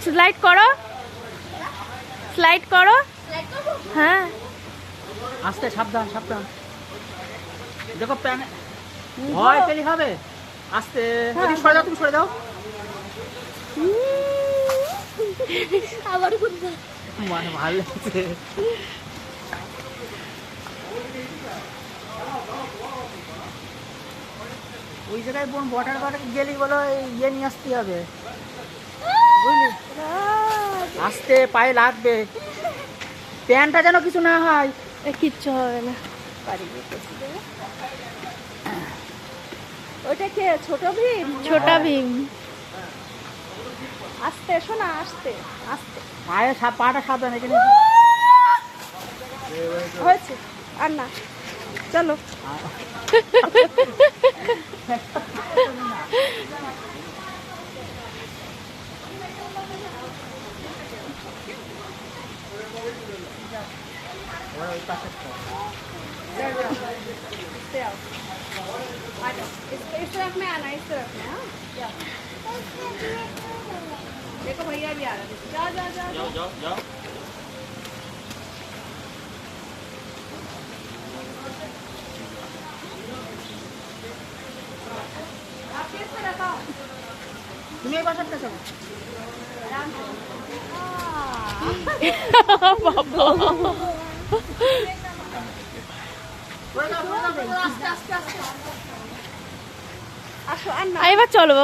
Slide করো, slide করো। হ্যাঁ আস্তে, সাবধান সাবধান। দেখো প্যানে ভয় পেলে হবে। আস্তে, ওদিকে সরে যাও, তুমি সরে যাও। আবার মানে ভালো লাগছে। ওই জায়গায় বোন ওয়াটার পার্কে গেলি বলো ইয়ে নিয়ে আসতে হবে, বুঝলি? আস্তে, পায়ে লাগবে, প্যান্টটা যেন কিছু না হয়। কিচ্ছু হবে না। ওইটা কে? ছোট ভীম? ছোট ভীম। আস্তে এসো না, আস্তে আস্তে। পায়ে পাটা সাবধান, এখানে হয়েছে আর না, চলো। ওই পাশে इस तरफ में आना, इस तरफ में। हाँ देखो भैया भी आ रहा है। जाओ जाओ जाओ যাও যাও যাও। आप किस तरफ आओ। তুমি এই পাশে চলো। বাবা आस्ते आस्ते आस्ते। আসো আর না। এবার চলো।